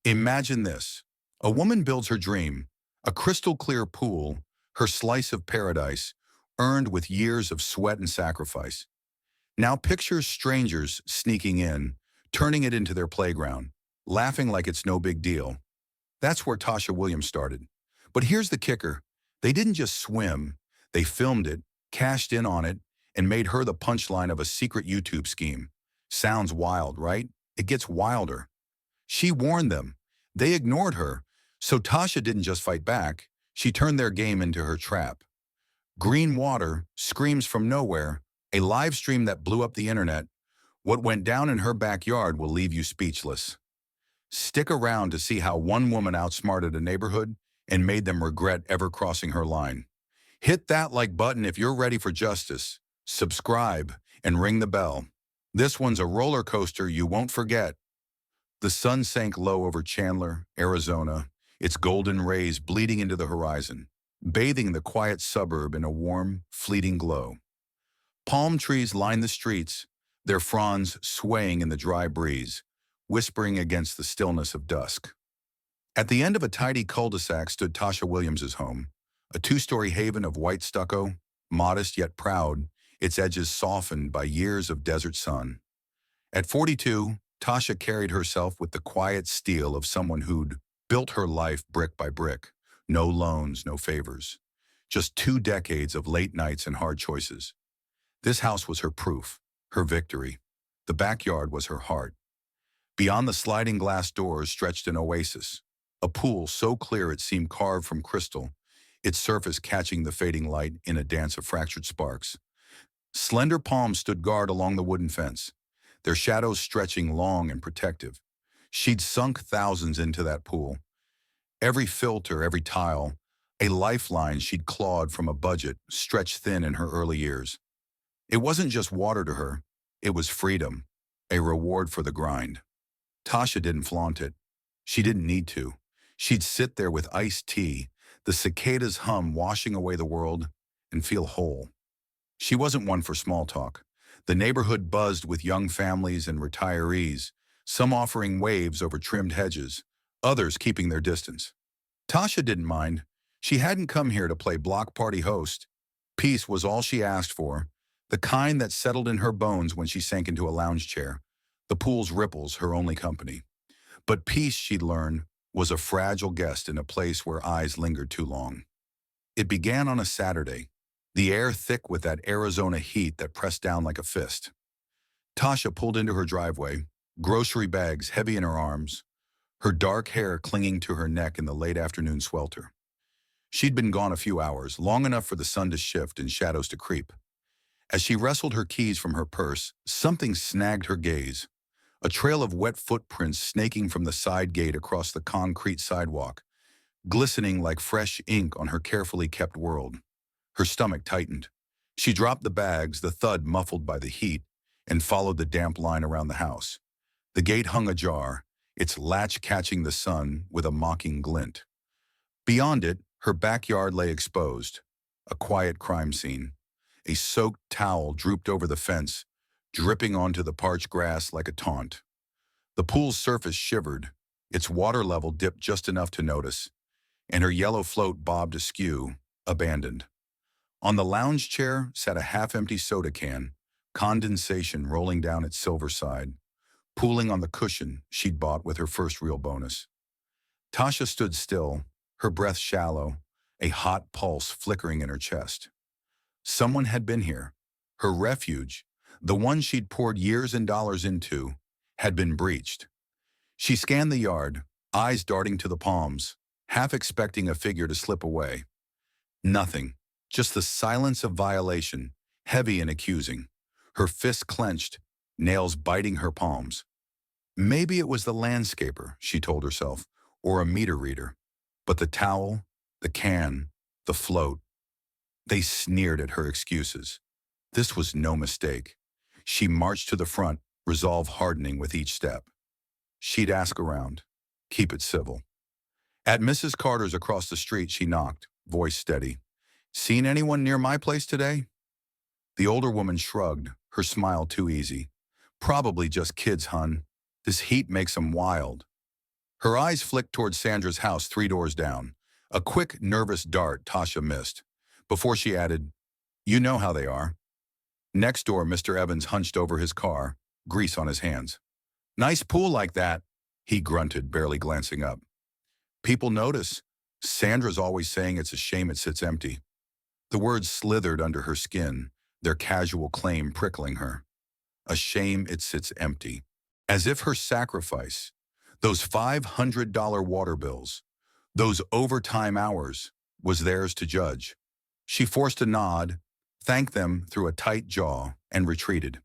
Imagine this. A woman builds her dream, a crystal-clear pool, her slice of paradise, earned with years of sweat and sacrifice. Now picture strangers sneaking in, turning it into their playground, laughing like it's no big deal. That's where Tasha Williams started. But here's the kicker. They didn't just swim. They filmed it, cashed in on it, and made her the punchline of a secret YouTube scheme. Sounds wild, right? It gets wilder. She warned them. They ignored her. So Tasha didn't just fight back. She turned their game into her trap. Green water, screams from nowhere, a live stream that blew up the internet. What went down in her backyard will leave you speechless. Stick around to see how one woman outsmarted a neighborhood and made them regret ever crossing her line. Hit that like button if you're ready for justice. Subscribe and ring the bell. This one's a roller coaster you won't forget. The sun sank low over Chandler, Arizona, its golden rays bleeding into the horizon, bathing the quiet suburb in a warm, fleeting glow. Palm trees lined the streets, their fronds swaying in the dry breeze, whispering against the stillness of dusk. At the end of a tidy cul-de-sac stood Tasha Williams's home, a two-story haven of white stucco, modest yet proud, its edges softened by years of desert sun. At 42, Tasha carried herself with the quiet steel of someone who'd built her life brick by brick. No loans, no favors. Just 2 decades of late nights and hard choices. This house was her proof, her victory. The backyard was her heart. Beyond the sliding glass doors stretched an oasis, a pool so clear it seemed carved from crystal, its surface catching the fading light in a dance of fractured sparks. Slender palms stood guard along the wooden fence, their shadows stretching long and protective. She'd sunk thousands into that pool. Every filter, every tile, a lifeline she'd clawed from a budget stretched thin in her early years. It wasn't just water to her, it was freedom, a reward for the grind. Tasha didn't flaunt it. She didn't need to. She'd sit there with iced tea, the cicadas hum washing away the world, and feel whole. She wasn't one for small talk. The neighborhood buzzed with young families and retirees, some offering waves over trimmed hedges, others keeping their distance. Tasha didn't mind. She hadn't come here to play block party host. Peace was all she asked for, the kind that settled in her bones when she sank into a lounge chair, the pool's ripples her only company. But peace, she'd learned, was a fragile guest in a place where eyes lingered too long. It began on a Saturday, the air thick with that Arizona heat that pressed down like a fist. Tasha pulled into her driveway, grocery bags heavy in her arms, her dark hair clinging to her neck in the late afternoon swelter. She'd been gone a few hours, long enough for the sun to shift and shadows to creep. As she wrestled her keys from her purse, something snagged her gaze. A trail of wet footprints snaking from the side gate across the concrete sidewalk, glistening like fresh ink on her carefully kept world. Her stomach tightened. She dropped the bags, the thud muffled by the heat, and followed the damp line around the house. The gate hung ajar, its latch catching the sun with a mocking glint. Beyond it, her backyard lay exposed, a quiet crime scene. A soaked towel drooped over the fence, dripping onto the parched grass like a taunt. The pool's surface shivered, its water level dipped just enough to notice, and her yellow float bobbed askew, abandoned. On the lounge chair sat a half-empty soda can, condensation rolling down its silver side, pooling on the cushion she'd bought with her first real bonus. Tasha stood still, her breath shallow, a hot pulse flickering in her chest. Someone had been here. Her refuge, the one she'd poured years and dollars into, had been breached. She scanned the yard, eyes darting to the palms, half expecting a figure to slip away. Nothing, just the silence of violation, heavy and accusing. Her fists clenched, nails biting her palms. Maybe it was the landscaper, she told herself, or a meter reader. But the towel, the can, the float, they sneered at her excuses. This was no mistake. She marched to the front, resolve hardening with each step. She'd ask around, keep it civil. At Mrs. Carter's across the street, she knocked, voice steady. Seen anyone near my place today? The older woman shrugged, her smile too easy. Probably just kids, hun. This heat makes 'em wild. Her eyes flicked toward Sandra's house 3 doors down, a quick, nervous dart Tasha missed, before she added, "You know how they are." Next door, Mr. Evans hunched over his car, grease on his hands. "Nice pool like that," he grunted, barely glancing up. "People notice. Sandra's always saying it's a shame it sits empty." The words slithered under her skin, their casual claim prickling her. A shame it sits empty. As if her sacrifice, those $500 water bills, those overtime hours, was theirs to judge. She forced a nod, thanked them through a tight jaw, and retreated.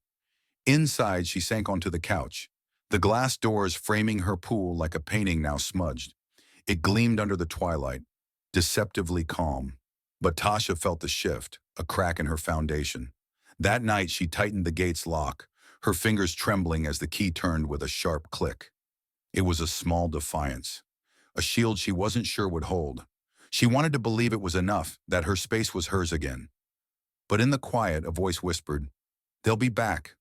Inside, she sank onto the couch, the glass doors framing her pool like a painting now smudged. It gleamed under the twilight, deceptively calm. But Tasha felt the shift, a crack in her foundation. That night, she tightened the gate's lock, her fingers trembling as the key turned with a sharp click. It was a small defiance, a shield she wasn't sure would hold. She wanted to believe it was enough, that her space was hers again. But in the quiet, a voice whispered, "They'll be back."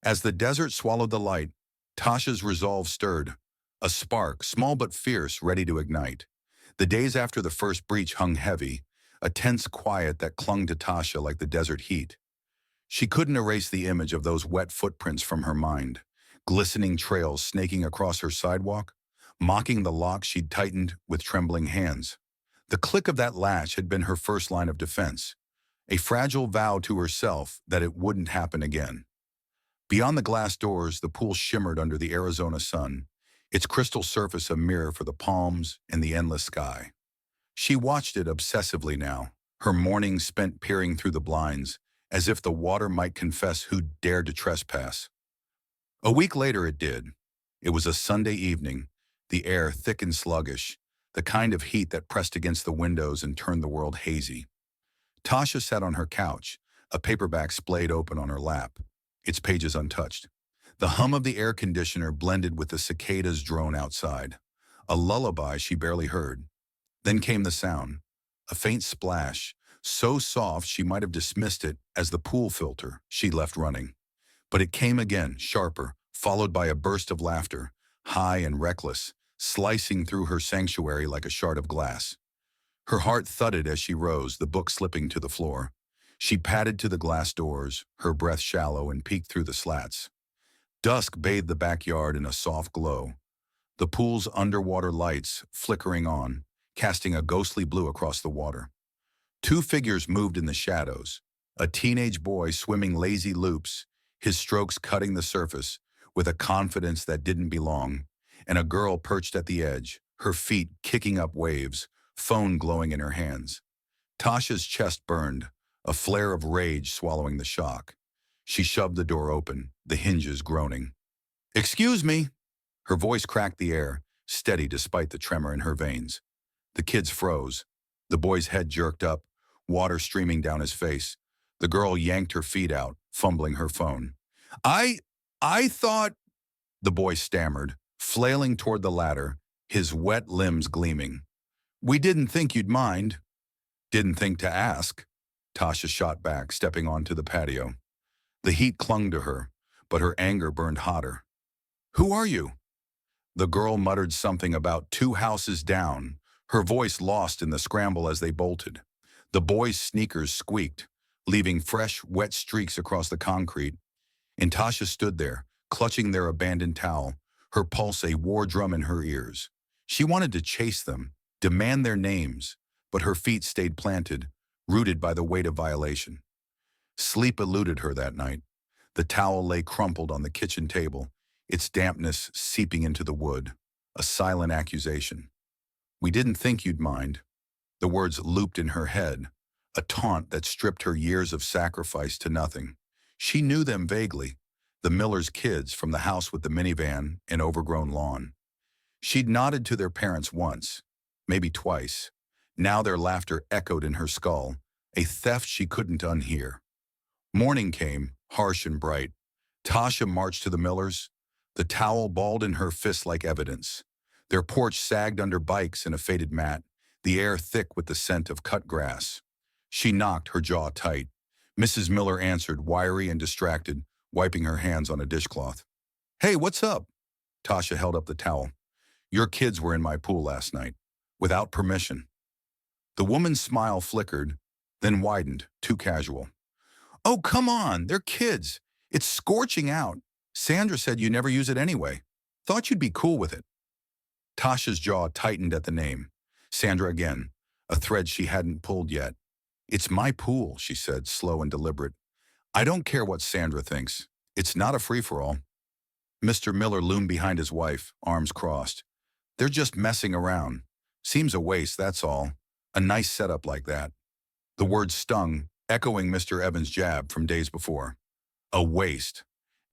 As the desert swallowed the light, Tasha's resolve stirred, a spark, small but fierce, ready to ignite. The days after the first breach hung heavy, a tense quiet that clung to Tasha like the desert heat. She couldn't erase the image of those wet footprints from her mind, glistening trails snaking across her sidewalk, mocking the lock she'd tightened with trembling hands. The click of that latch had been her first line of defense, a fragile vow to herself that it wouldn't happen again. Beyond the glass doors, the pool shimmered under the Arizona sun, its crystal surface a mirror for the palms and the endless sky. She watched it obsessively now, her mornings spent peering through the blinds, as if the water might confess who dared to trespass. A week later it did. It was a Sunday evening, the air thick and sluggish, the kind of heat that pressed against the windows and turned the world hazy. Tasha sat on her couch, a paperback splayed open on her lap, its pages untouched. The hum of the air conditioner blended with the cicadas' drone outside, a lullaby she barely heard. Then came the sound, a faint splash, so soft she might have dismissed it as the pool filter she'd left running. But it came again, sharper, followed by a burst of laughter, high and reckless, slicing through her sanctuary like a shard of glass. Her heart thudded as she rose, the book slipping to the floor. She padded to the glass doors, her breath shallow, and peeked through the slats. Dusk bathed the backyard in a soft glow, the pool's underwater lights flickering on, casting a ghostly blue across the water. 2 figures moved in the shadows, a teenage boy swimming lazy loops, his strokes cutting the surface with a confidence that didn't belong, and a girl perched at the edge, her feet kicking up waves, phone glowing in her hands. Tasha's chest burned, a flare of rage swallowing the shock. She shoved the door open, the hinges groaning. "Excuse me." Her voice cracked the air, steady despite the tremor in her veins. The kids froze. The boy's head jerked up, water streaming down his face. The girl yanked her feet out, fumbling her phone. I thought," the boy stammered, flailing toward the ladder, his wet limbs gleaming. "We didn't think you'd mind." "Didn't think to ask," Tasha shot back, stepping onto the patio. The heat clung to her, but her anger burned hotter. "Who are you?" The girl muttered something about 2 houses down, her voice lost in the scramble as they bolted. The boy's sneakers squeaked, leaving fresh, wet streaks across the concrete. And Tasha stood there, clutching their abandoned towel, her pulse a war drum in her ears. She wanted to chase them, demand their names, but her feet stayed planted, rooted by the weight of violation. Sleep eluded her that night. The towel lay crumpled on the kitchen table, its dampness seeping into the wood, a silent accusation. "We didn't think you'd mind." The words looped in her head, a taunt that stripped her years of sacrifice to nothing. She knew them vaguely, the Miller's kids from the house with the minivan and overgrown lawn. She'd nodded to their parents once, maybe twice. Now their laughter echoed in her skull, a theft she couldn't unhear. Morning came, harsh and bright. Tasha marched to the Millers, the towel balled in her fist like evidence. Their porch sagged under bikes in a faded mat, the air thick with the scent of cut grass. She knocked, her jaw tight. Mrs. Miller answered, wiry and distracted, wiping her hands on a dishcloth. "Hey, what's up?" Tasha held up the towel. Your kids were in my pool last night, without permission. The woman's smile flickered, then widened, too casual. Oh, come on, they're kids. It's scorching out. Sandra said you never use it anyway. Thought you'd be cool with it. Tasha's jaw tightened at the name. Sandra again, a thread she hadn't pulled yet. It's my pool, she said, slow and deliberate. I don't care what Sandra thinks. It's not a free-for-all. Mr. Miller loomed behind his wife, arms crossed. They're just messing around. Seems a waste, that's all. A nice setup like that. The word stung, echoing Mr. Evans' jab from days before. A waste.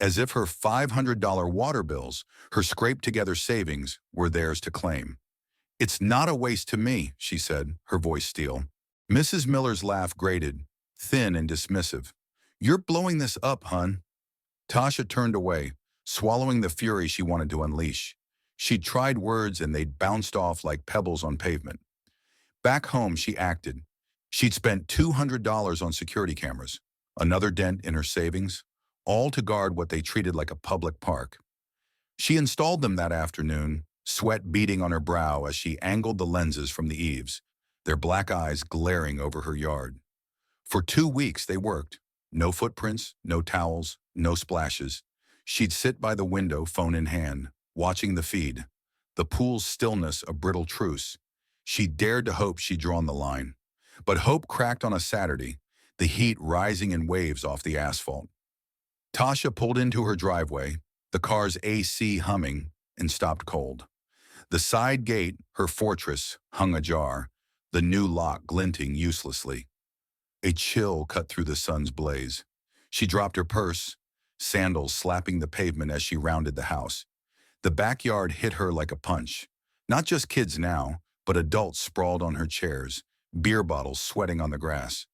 As if her $500 water bills, her scraped-together savings, were theirs to claim. It's not a waste to me, she said, her voice steel. Mrs. Miller's laugh grated, thin and dismissive. You're blowing this up, hun. Tasha turned away, swallowing the fury she wanted to unleash. She'd tried words and they'd bounced off like pebbles on pavement. Back home, she acted. She'd spent $200 on security cameras, another dent in her savings, all to guard what they treated like a public park. She installed them that afternoon, sweat beading on her brow as she angled the lenses from the eaves, their black eyes glaring over her yard. For 2 weeks they worked. No footprints, no towels, no splashes. She'd sit by the window, phone in hand, watching the feed, the pool's stillness a brittle truce. She dared to hope she'd drawn the line. But hope cracked on a Saturday, the heat rising in waves off the asphalt. Tasha pulled into her driveway, the car's AC humming, and stopped cold. The side gate, her fortress, hung ajar, the new lock glinting uselessly. A chill cut through the sun's blaze. She dropped her purse, sandals slapping the pavement as she rounded the house. The backyard hit her like a punch. Not just kids now, but adults sprawled on her chairs, beer bottles sweating on the grass.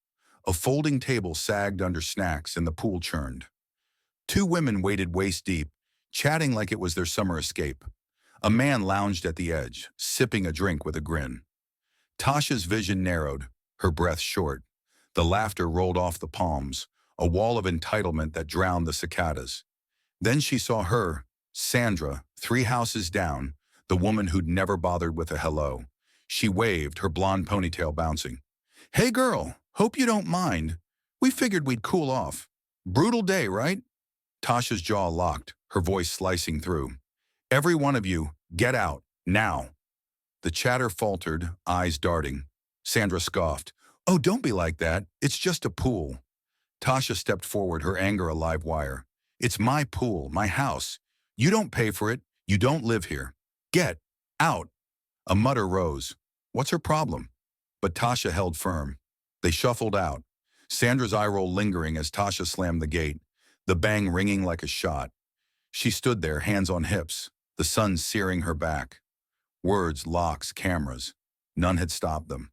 A folding table sagged under snacks and the pool churned. 2 women waded waist-deep, chatting like it was their summer escape. A man lounged at the edge, sipping a drink with a grin. Tasha's vision narrowed, her breath short. The laughter rolled off the palms, a wall of entitlement that drowned the cicadas. Then she saw her, Sandra, 3 houses down, the woman who'd never bothered with a hello. She waved, her blonde ponytail bouncing. Hey girl, hope you don't mind. We figured we'd cool off. Brutal day, right? Tasha's jaw locked, her voice slicing through. Every one of you, get out, now. The chatter faltered, eyes darting. Sandra scoffed. Oh, don't be like that. It's just a pool. Tasha stepped forward, her anger a live wire. It's my pool, my house. You don't pay for it. You don't live here. Get out. A mutter rose. What's her problem? But Tasha held firm. They shuffled out, Sandra's eye roll lingering as Tasha slammed the gate, the bang ringing like a shot. She stood there, hands on hips, the sun searing her back. Words, locks, cameras. None had stopped them.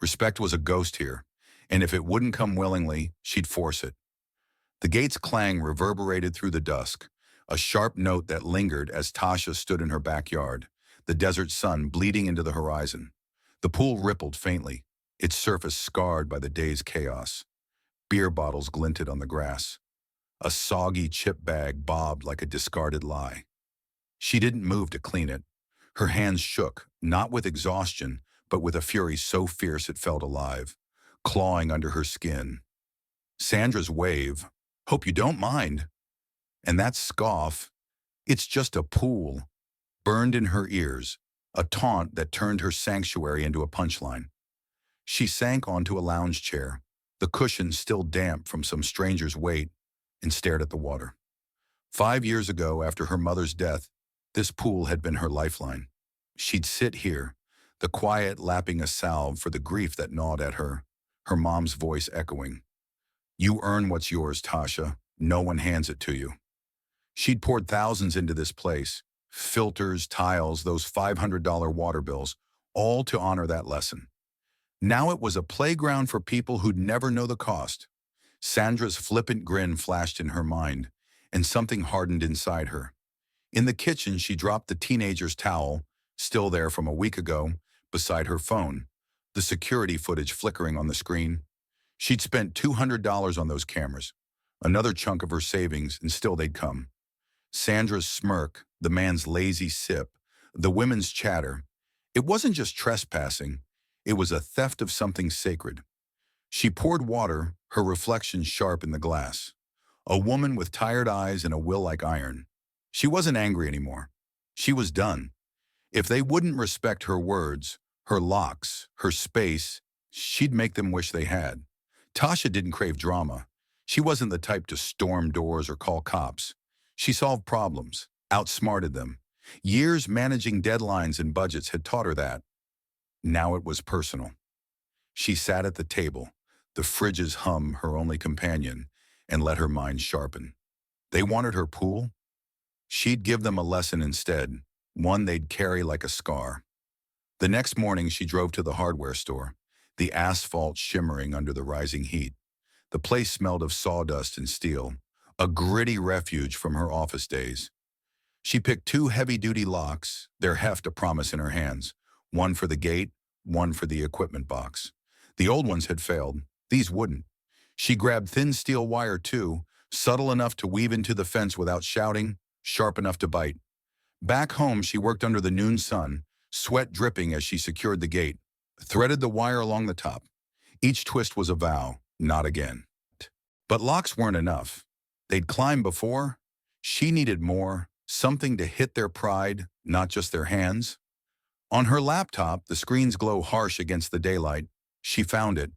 Respect was a ghost here, and if it wouldn't come willingly, she'd force it. The gate's clang reverberated through the dusk, a sharp note that lingered as Tasha stood in her backyard, the desert sun bleeding into the horizon. The pool rippled faintly, its surface scarred by the day's chaos. Beer bottles glinted on the grass. A soggy chip bag bobbed like a discarded lie. She didn't move to clean it. Her hands shook, not with exhaustion, but with a fury so fierce it felt alive, clawing under her skin. Sandra's wave, hope you don't mind. And that scoff, it's just a pool, burned in her ears, a taunt that turned her sanctuary into a punchline. She sank onto a lounge chair, the cushion still damp from some stranger's weight, and stared at the water. 5 years ago, after her mother's death, this pool had been her lifeline. She'd sit here, the quiet lapping a salve for the grief that gnawed at her, her mom's voice echoing. You earn what's yours, Tasha. No one hands it to you. She'd poured thousands into this place, filters, tiles, those $500 water bills, all to honor that lesson. Now it was a playground for people who'd never know the cost. Sandra's flippant grin flashed in her mind, and something hardened inside her. In the kitchen, she dropped the teenager's towel, still there from a week ago, beside her phone, the security footage flickering on the screen. She'd spent $200 on those cameras, another chunk of her savings, and still they'd come. Sandra's smirk, the man's lazy sip, The women's chatter. It wasn't just trespassing, it was a theft of something sacred. She poured water, her reflection sharp in the glass. A woman with tired eyes and a will like iron. She wasn't angry anymore. She was done. If they wouldn't respect her words, her locks, her space, she'd make them wish they had. Tasha didn't crave drama. She wasn't the type to storm doors or call cops. She solved problems, outsmarted them. Years managing deadlines and budgets had taught her that. Now it was personal. She sat at the table, the fridge's hum her only companion, and let her mind sharpen. They wanted her pool. She'd give them a lesson instead, one they'd carry like a scar. The next morning she drove to the hardware store, the asphalt shimmering under the rising heat. The place smelled of sawdust and steel, a gritty refuge from her office days. She picked two heavy-duty locks, their heft a promise in her hands, one for the gate, one for the equipment box. The old ones had failed. These wouldn't. She grabbed thin steel wire too, subtle enough to weave into the fence without shouting, sharp enough to bite. Back home, she worked under the noon sun, sweat dripping as she secured the gate, threaded the wire along the top. Each twist was a vow, not again. But locks weren't enough. They'd climbed before. She needed more, something to hit their pride, not just their hands. On her laptop, the screens glow harsh against the daylight. She found it.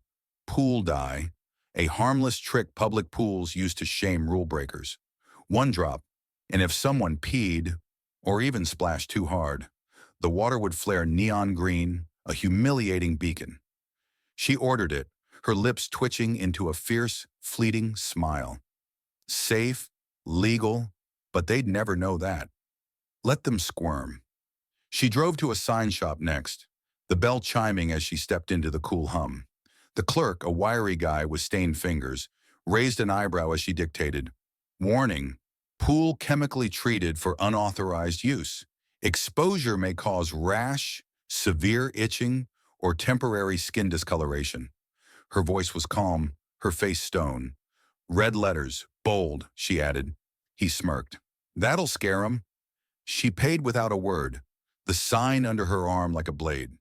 Pool dye, a harmless trick public pools use to shame rule breakers. One drop, and if someone peed, or even splashed too hard, the water would flare neon green, a humiliating beacon. She ordered it, her lips twitching into a fierce, fleeting smile. Safe, legal, but they'd never know that. Let them squirm. She drove to a sign shop next, the bell chiming as she stepped into the cool hum. The clerk, a wiry guy with stained fingers, raised an eyebrow as she dictated. Warning, pool chemically treated for unauthorized use. Exposure may cause rash, severe itching, or temporary skin discoloration. Her voice was calm, her face stone. Red letters, bold, she added. He smirked. That'll scare 'em. She paid without a word, the sign under her arm like a blade.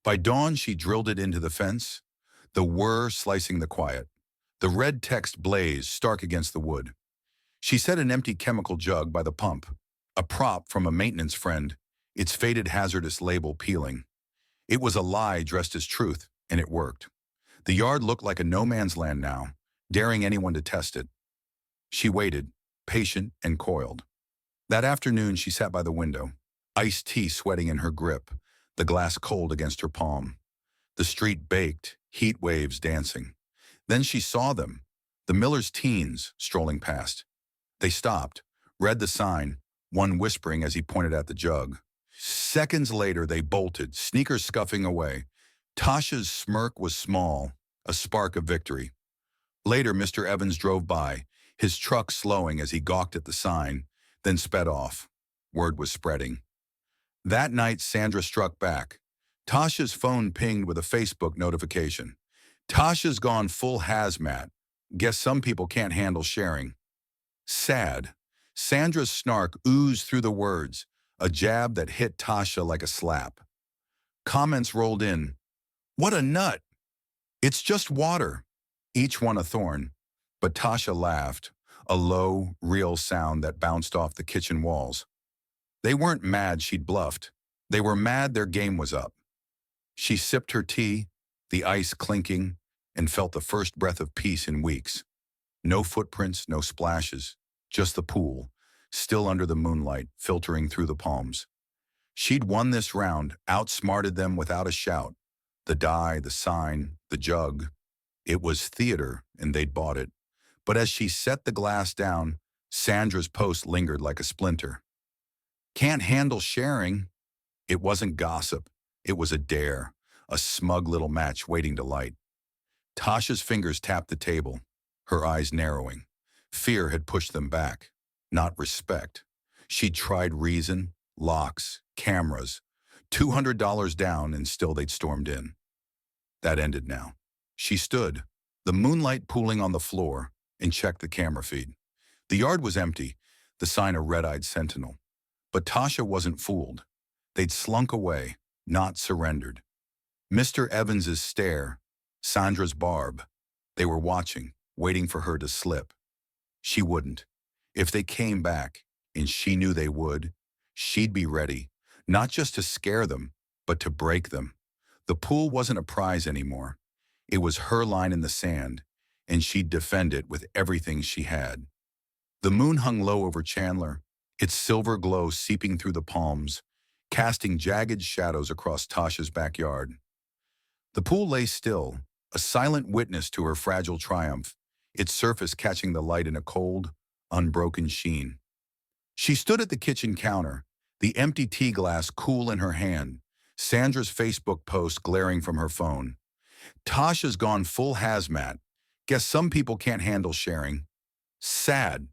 By dawn, she drilled it into the fence, the whir slicing the quiet. The red text blazed stark against the wood. She set an empty chemical jug by the pump, a prop from a maintenance friend, its faded hazardous label peeling. It was a lie dressed as truth, and it worked. The yard looked like a no-man's land now, daring anyone to test it. She waited, patient and coiled. That afternoon, she sat by the window, iced tea sweating in her grip, the glass cold against her palm. The street baked, heat waves dancing. Then she saw them, the Miller's teens, strolling past. They stopped, read the sign, one whispering as he pointed at the jug. Seconds later, they bolted, sneakers scuffing away. Tasha's smirk was small, a spark of victory. Later, Mr. Evans drove by, his truck slowing as he gawked at the sign, then sped off. Word was spreading. That night, Sandra struck back. Tasha's phone pinged with a Facebook notification. Tasha's gone full hazmat. Guess some people can't handle sharing. Sad. Sandra's snark oozed through the words, a jab that hit Tasha like a slap. Comments rolled in. What a nut! It's just water. Each one a thorn. But Tasha laughed, a low, real sound that bounced off the kitchen walls. They weren't mad she'd bluffed. They were mad their game was up. She sipped her tea, the ice clinking, and felt the first breath of peace in weeks. No footprints, no splashes, just the pool, still under the moonlight, filtering through the palms. She'd won this round, outsmarted them without a shout. The die, the sign, the jug. It was theater, and they'd bought it. But as she set the glass down, Sandra's post lingered like a splinter. Can't handle sharing. It wasn't gossip. It was a dare, a smug little match waiting to light. Tasha's fingers tapped the table, her eyes narrowing. Fear had pushed them back, not respect. She'd tried reason, locks, cameras, $200 down, and still they'd stormed in. That ended now. She stood, the moonlight pooling on the floor, and checked the camera feed. The yard was empty, the sign a red-eyed sentinel. But Tasha wasn't fooled. They'd slunk away, not surrendered. Mr. Evans's stare, Sandra's barb. They were watching, waiting for her to slip. She wouldn't. If they came back, and she knew they would, she'd be ready, not just to scare them, but to break them. The pool wasn't a prize anymore. It was her line in the sand, and she'd defend it with everything she had. The moon hung low over Chandler, its silver glow seeping through the palms, casting jagged shadows across Tasha's backyard. The pool lay still, a silent witness to her fragile triumph, its surface catching the light in a cold, unbroken sheen. She stood at the kitchen counter, the empty tea glass cool in her hand, Sandra's Facebook post glaring from her phone. Tasha's gone full hazmat. Guess some people can't handle sharing. Sad.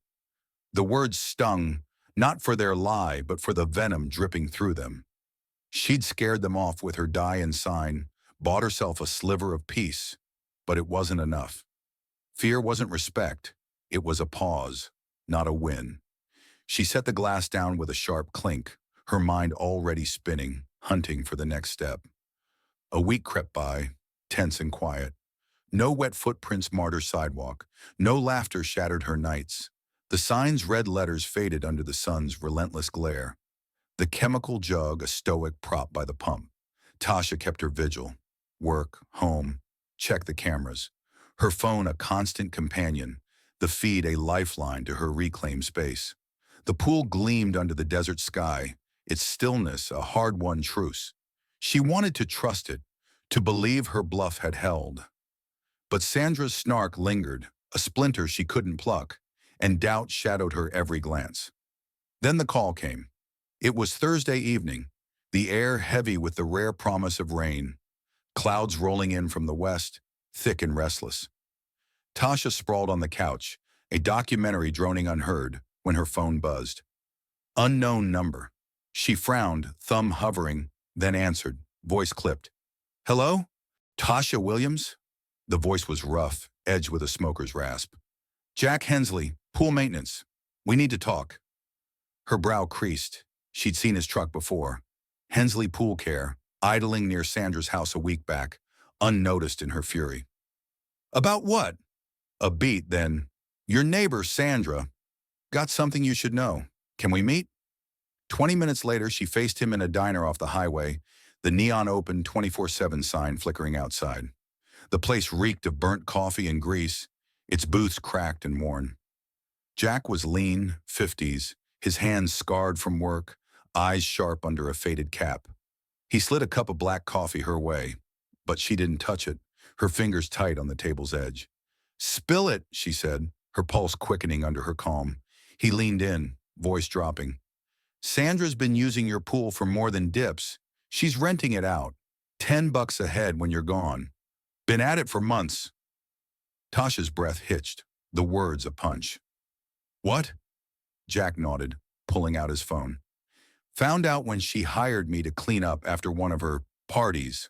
The words stung, not for their lie, but for the venom dripping through them. She'd scared them off with her die and sign, bought herself a sliver of peace, but it wasn't enough. Fear wasn't respect. It was a pause, not a win. She set the glass down with a sharp clink, her mind already spinning, hunting for the next step. A week crept by, tense and quiet. No wet footprints marred her sidewalk. No laughter shattered her nights. The sign's red letters faded under the sun's relentless glare. The chemical jug a stoic prop by the pump. Tasha kept her vigil. Work, home, check the cameras. Her phone a constant companion, the feed a lifeline to her reclaimed space. The pool gleamed under the desert sky, its stillness a hard-won truce. She wanted to trust it, to believe her bluff had held. But Sandra's snark lingered, a splinter she couldn't pluck, and doubt shadowed her every glance. Then the call came. It was Thursday evening, the air heavy with the rare promise of rain, clouds rolling in from the west, thick and restless. Tasha sprawled on the couch, a documentary droning unheard, when her phone buzzed. Unknown number. She frowned, thumb hovering, then answered, voice clipped. Hello? Tasha Williams? The voice was rough, edged with a smoker's rasp. Jack Hensley, pool maintenance. We need to talk. Her brow creased. She'd seen his truck before. Hensley Pool Care, idling near Sandra's house a week back, unnoticed in her fury. About what? A beat, then. Your neighbor, Sandra. Got something you should know. Can we meet? 20 minutes later, she faced him in a diner off the highway, the neon open 24/7 sign flickering outside. The place reeked of burnt coffee and grease, its booths cracked and worn. Jack was lean, 50s, his hands scarred from work, eyes sharp under a faded cap. He slid a cup of black coffee her way, but she didn't touch it, her fingers tight on the table's edge. Spill it, she said, her pulse quickening under her calm. He leaned in, voice dropping. Sandra's been using your pool for more than dips. She's renting it out. $10 a head when you're gone. Been at it for months. Tasha's breath hitched, the words a punch. What? Jack nodded, pulling out his phone. Found out when she hired me to clean up after one of her parties.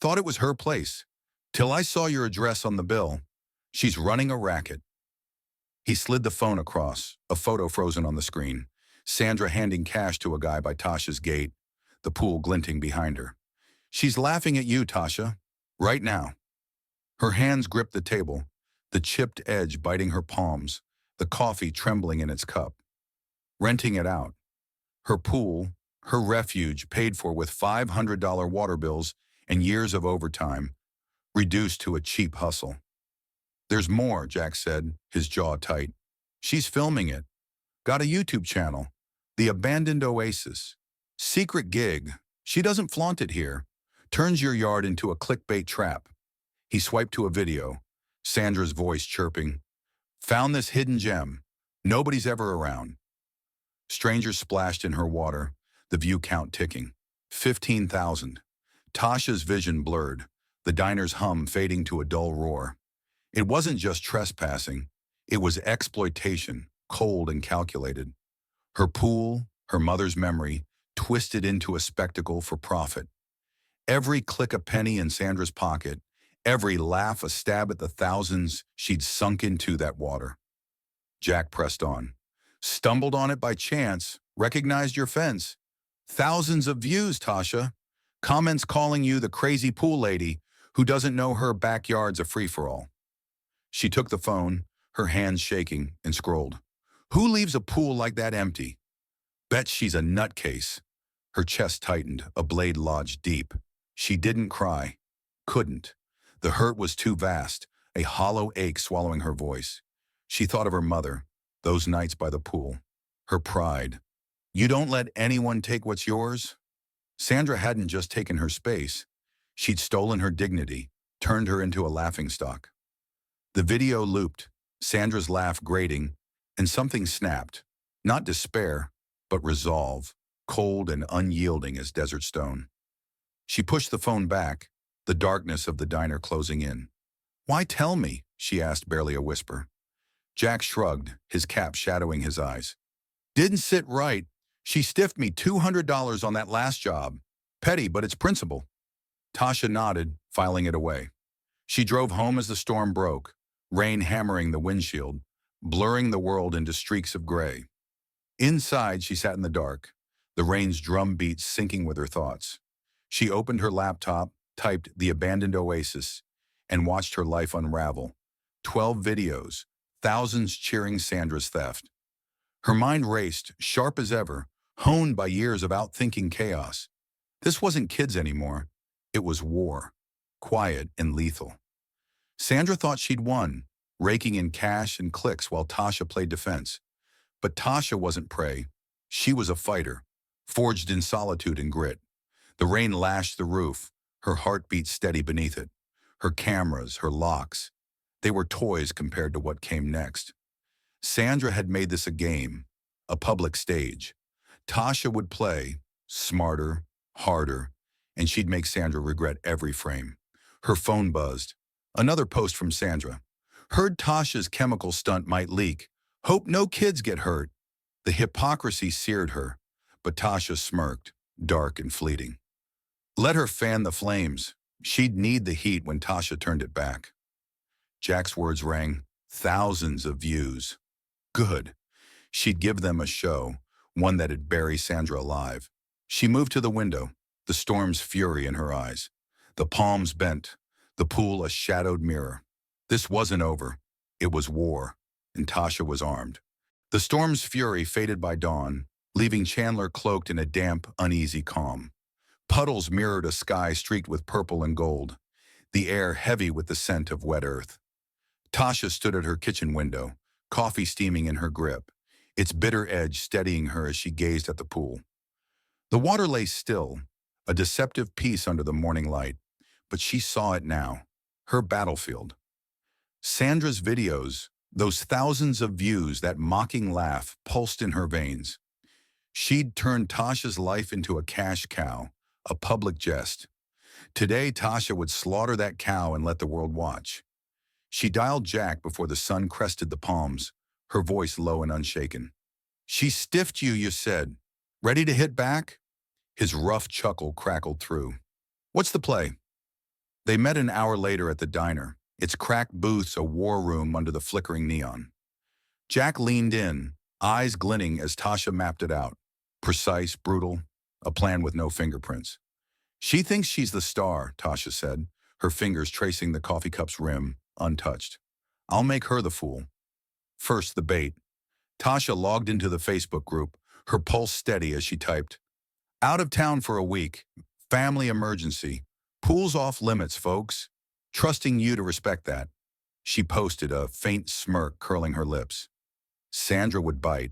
Thought it was her place. Till I saw your address on the bill. She's running a racket. He slid the phone across, a photo frozen on the screen. Sandra handing cash to a guy by Tasha's gate, the pool glinting behind her. She's laughing at you, Tasha. Right now. Her hands gripped the table, the chipped edge biting her palms, the coffee trembling in its cup. Renting it out. Her pool, her refuge paid for with $500 water bills and years of overtime, reduced to a cheap hustle. There's more, Jack said, his jaw tight. She's filming it. Got a YouTube channel, The Abandoned Oasis. Secret gig. She doesn't flaunt it here. Turns your yard into a clickbait trap. He swiped to a video, Sandra's voice chirping. Found this hidden gem. Nobody's ever around. Strangers splashed in her water, the view count ticking. 15,000. Tasha's vision blurred, the diner's hum fading to a dull roar. It wasn't just trespassing. It was exploitation, cold and calculated. Her pool, her mother's memory, twisted into a spectacle for profit. Every click a penny in Sandra's pocket, every laugh a stab at the thousands she'd sunk into that water. Jack pressed on. Stumbled on it by chance, recognized your fence. Thousands of views, Tasha. Comments calling you the crazy pool lady who doesn't know her backyard's a free-for-all. She took the phone, her hands shaking, and scrolled. Who leaves a pool like that empty? Bet she's a nutcase. Her chest tightened, a blade lodged deep. She didn't cry. Couldn't. The hurt was too vast, a hollow ache swallowing her voice. She thought of her mother, those nights by the pool. Her pride. You don't let anyone take what's yours? Sandra hadn't just taken her space. She'd stolen her dignity, turned her into a laughingstock. The video looped, Sandra's laugh grating, and something snapped. Not despair, but resolve, cold and unyielding as desert stone. She pushed the phone back, the darkness of the diner closing in. Why tell me? She asked, barely a whisper. Jack shrugged, his cap shadowing his eyes. Didn't sit right. She stiffed me $200 on that last job. Petty, but it's principle. Tasha nodded, filing it away. She drove home as the storm broke, rain hammering the windshield, blurring the world into streaks of gray. Inside, she sat in the dark, the rain's drum beats syncing with her thoughts. She opened her laptop, typed "The Abandoned Oasis," and watched her life unravel. 12 videos, thousands cheering Sandra's theft. Her mind raced, sharp as ever, honed by years of outthinking chaos. This wasn't kids anymore. It was war, quiet and lethal. Sandra thought she'd won, raking in cash and clicks while Tasha played defense. But Tasha wasn't prey. She was a fighter, forged in solitude and grit. The rain lashed the roof, her heartbeat steady beneath it. Her cameras, her locks, they were toys compared to what came next. Sandra had made this a game, a public stage. Tasha would play, smarter, harder, and she'd make Sandra regret every frame. Her phone buzzed. Another post from Sandra. Heard Tasha's chemical stunt might leak. Hope no kids get hurt. The hypocrisy seared her, but Tasha smirked, dark and fleeting. Let her fan the flames. She'd need the heat when Tasha turned it back. Jack's words rang, thousands of views. Good. She'd give them a show, one that'd bury Sandra alive. She moved to the window, the storm's fury in her eyes. The palms bent, the pool a shadowed mirror. This wasn't over. It was war, and Tasha was armed. The storm's fury faded by dawn, leaving Chandler cloaked in a damp, uneasy calm. Puddles mirrored a sky streaked with purple and gold, the air heavy with the scent of wet earth. Tasha stood at her kitchen window, coffee steaming in her grip, its bitter edge steadying her as she gazed at the pool. The water lay still, a deceptive peace under the morning light, but she saw it now, her battlefield. Sandra's videos, those thousands of views, that mocking laugh, pulsed in her veins. She'd turned Tasha's life into a cash cow, a public jest. Today, Tasha would slaughter that cow and let the world watch. She dialed Jack before the sun crested the palms, her voice low and unshaken. She stiffed you said. Ready to hit back? His rough chuckle crackled through. What's the play? They met an hour later at the diner, its cracked booths a war room under the flickering neon. Jack leaned in, eyes glinting as Tasha mapped it out. Precise, brutal, a plan with no fingerprints. She thinks she's the star, Tasha said, her fingers tracing the coffee cup's rim, untouched. I'll make her the fool. First, the bait. Tasha logged into the Facebook group, her pulse steady as she typed, out of town for a week, family emergency, pool's off limits, folks. Trusting you to respect that. She posted, a faint smirk curling her lips. Sandra would bite.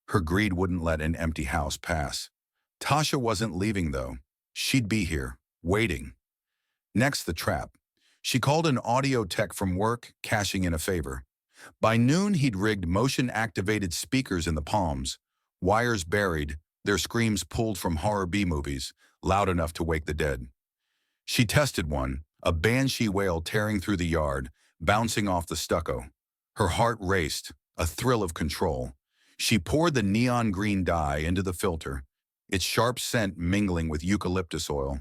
Her greed wouldn't let an empty house pass. Tasha wasn't leaving, though. She'd be here, waiting. Next, the trap. She called an audio tech from work, cashing in a favor. By noon, he'd rigged motion-activated speakers in the palms, wires buried, their screams pulled from horror B-movies, loud enough to wake the dead. She tested one, a banshee wail tearing through the yard, bouncing off the stucco. Her heart raced, a thrill of control. She poured the neon green dye into the filter, its sharp scent mingling with eucalyptus oil,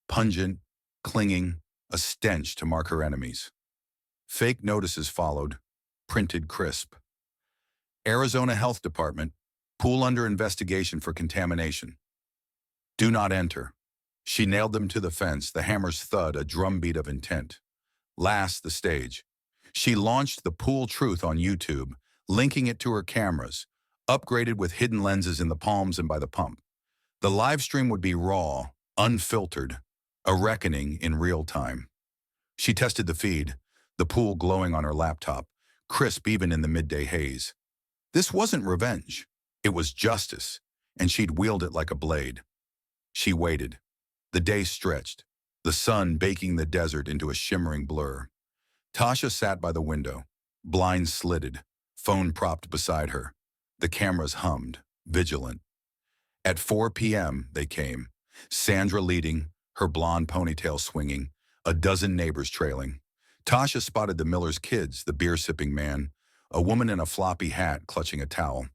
pungent, clinging, a stench to mark her enemies. Fake notices followed, printed crisp. Arizona Health Department, pool under investigation for contamination. Do not enter. She nailed them to the fence, the hammer's thud a drumbeat of intent. Last, the stage. She launched the Pool Truth on YouTube, linking it to her cameras, upgraded with hidden lenses in the palms and by the pump. The live stream would be raw, unfiltered, a reckoning in real time. She tested the feed, the pool glowing on her laptop, crisp even in the midday haze. This wasn't revenge. It was justice, and she'd wield it like a blade. She waited. The day stretched, the sun baking the desert into a shimmering blur. Tasha sat by the window, blinds slitted, phone propped beside her. The cameras hummed, vigilant. At 4 p.m. they came, Sandra leading, her blonde ponytail swinging, a dozen neighbors trailing. Tasha spotted the Miller's kids, the beer-sipping man, a woman in a floppy hat clutching a towel.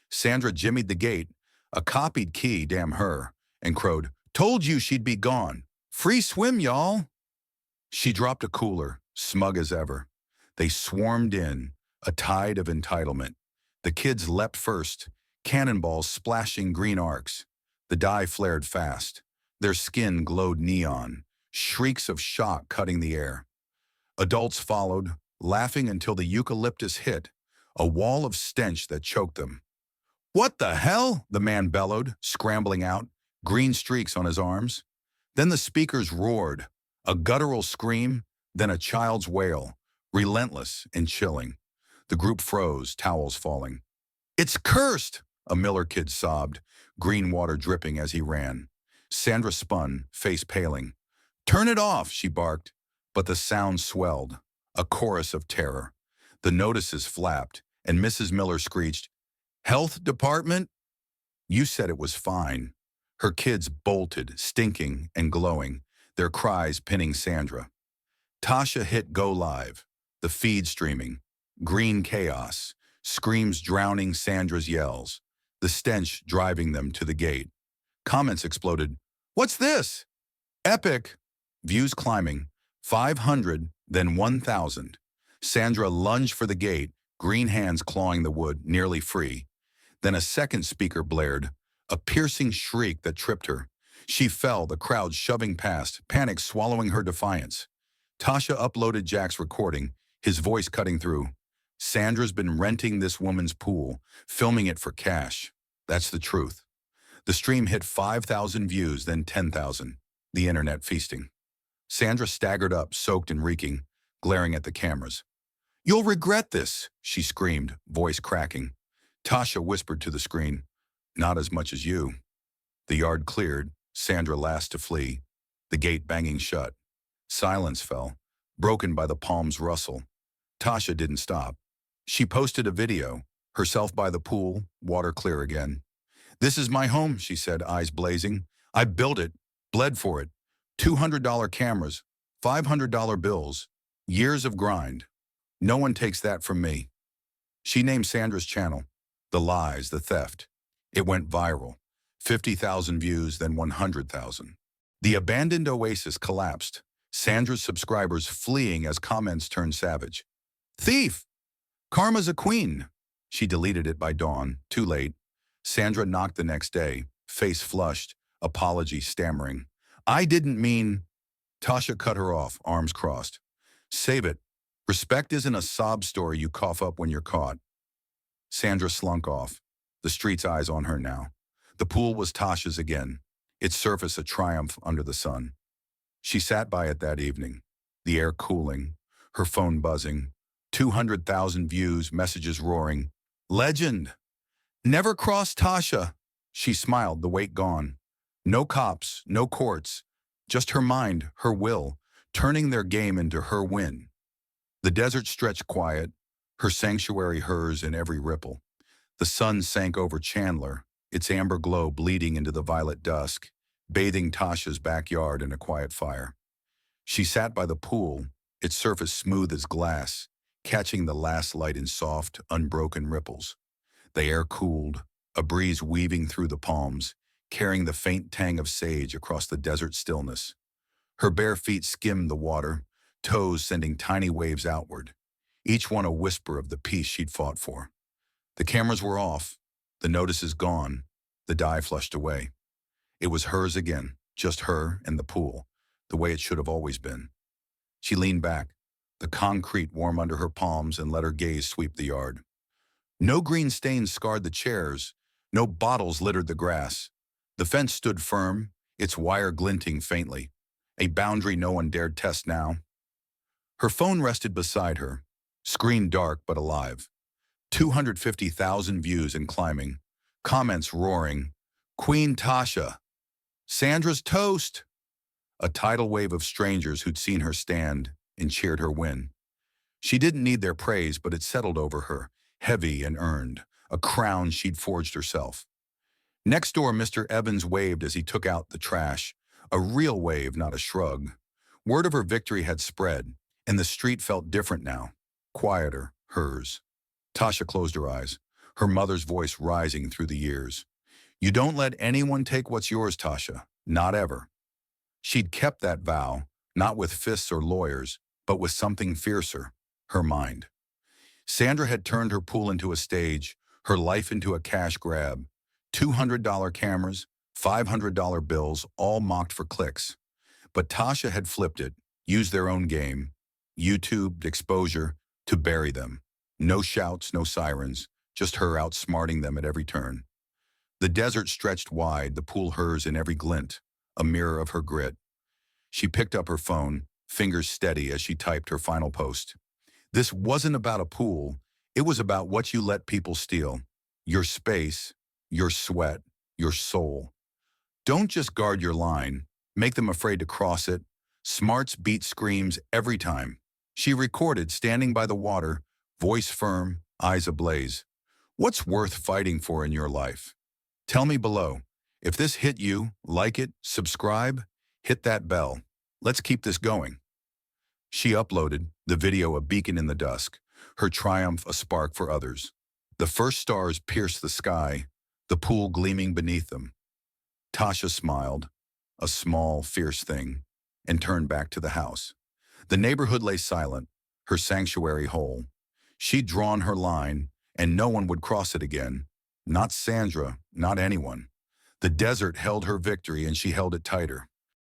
Sandra jimmied the gate, a copied key, damn her, and crowed, "Told you she'd be gone. Free swim, y'all." She dropped a cooler, smug as ever. They swarmed in, a tide of entitlement. The kids leapt first, cannonballs splashing green arcs. The dye flared fast. Their skin glowed neon, shrieks of shock cutting the air. Adults followed, laughing until the eucalyptus hit, a wall of stench that choked them. "What the hell?" the man bellowed, scrambling out, green streaks on his arms. Then the speakers roared, a guttural scream, then a child's wail, relentless and chilling. The group froze, towels falling. "It's cursed!" a Miller kid sobbed, green water dripping as he ran. Sandra spun, face paling. "Turn it off," she barked, but the sound swelled, a chorus of terror. The notices flapped, and Mrs. Miller screeched, "Health Department?" You said it was fine. Her kids bolted, stinking and glowing, their cries pinning Sandra. Tasha hit go live, the feed streaming, green chaos, screams drowning Sandra's yells, the stench driving them to the gate. Comments exploded. "What's this?" "Epic." Views climbing. 500, then 1,000. Sandra lunged for the gate, green hands clawing the wood, nearly free. Then a second speaker blared, a piercing shriek that tripped her. She fell, the crowd shoving past, panic swallowing her defiance. Tasha uploaded Jack's recording, his voice cutting through. "Sandra's been renting this woman's pool, filming it for cash. That's the truth." The stream hit 5,000 views, then 10,000. The internet feasting. Sandra staggered up, soaked and reeking, glaring at the cameras. "You'll regret this," she screamed, voice cracking. Tasha whispered to the screen, "Not as much as you." The yard cleared, Sandra last to flee, the gate banging shut. Silence fell, broken by the palms' rustle. Tasha didn't stop. She posted a video, herself by the pool, water clear again. "This is my home," she said, eyes blazing. "I built it, bled for it. $200 cameras, $500 bills, years of grind. No one takes that from me." She named Sandra's channel, The Lies, the Theft. It went viral. 50,000 views, then 100,000. The abandoned oasis collapsed, Sandra's subscribers fleeing as comments turned savage. "Thief! Karma's a queen." She deleted it by dawn, too late. Sandra knocked the next day, face flushed, apology stammering. "I didn't mean..." Tasha cut her off, arms crossed. "Save it. Respect isn't a sob story you cough up when you're caught." Sandra slunk off, the street's eyes on her now. The pool was Tasha's again, its surface a triumph under the sun. She sat by it that evening, the air cooling, her phone buzzing, 200,000 views, messages roaring. "Legend! Never crossed Tasha." She smiled, the weight gone. No cops, no courts, just her mind, her will, turning their game into her win. The desert stretched quiet, her sanctuary hers in every ripple. The sun sank over Chandler, its amber glow bleeding into the violet dusk, bathing Tasha's backyard in a quiet fire. She sat by the pool, its surface smooth as glass, catching the last light in soft, unbroken ripples. The air cooled, a breeze weaving through the palms, carrying the faint tang of sage across the desert stillness. Her bare feet skimmed the water, toes sending tiny waves outward, each one a whisper of the peace she'd fought for. The cameras were off, the notices gone, the dye flushed away. It was hers again, just her and the pool, the way it should have always been. She leaned back, the concrete warm under her palms, and let her gaze sweep the yard. No green stains scarred the chairs, no bottles littered the grass. The fence stood firm, its wire glinting faintly, a boundary no one dared test now. Her phone rested beside her, screen dark but alive. 250,000 views and climbing, comments roaring. Queen Tasha, Sandra's toast! A tidal wave of strangers who'd seen her stand and cheered her win. She didn't need their praise, but it settled over her, heavy and earned, a crown she'd forged herself. Next door, Mr. Evans waved as he took out the trash, a real wave, not a shrug. Word of her victory had spread, and the street felt different now, quieter, hers. Tasha closed her eyes, her mother's voice rising through the years. You don't let anyone take what's yours, Tasha, not ever. She'd kept that vow, not with fists or lawyers, but with something fiercer, her mind. Sandra had turned her pool into a stage, her life into a cash grab. $200 cameras, $500 bills, all mocked for clicks. But Tasha had flipped it, used their own game, YouTubed exposure, to bury them. No shouts, no sirens, just her outsmarting them at every turn. The desert stretched wide, the pool hers in every glint, a mirror of her grit. She picked up her phone, fingers steady as she typed her final post. This wasn't about a pool, it was about what you let people steal. Your space, your sweat, your soul. Don't just guard your line, make them afraid to cross it. Smarts beat screams every time. She recorded standing by the water, voice firm, eyes ablaze. What's worth fighting for in your life? Tell me below. If this hit you, like it, subscribe, hit that bell. Let's keep this going. She uploaded, the video a beacon in the dusk, her triumph a spark for others. The first stars pierced the sky, the pool gleaming beneath them. Tasha smiled, a small, fierce thing, and turned back to the house. The neighborhood lay silent, her sanctuary whole. She'd drawn her line, and no one would cross it again. Not Sandra, not anyone. The desert held her victory, and she held it tighter.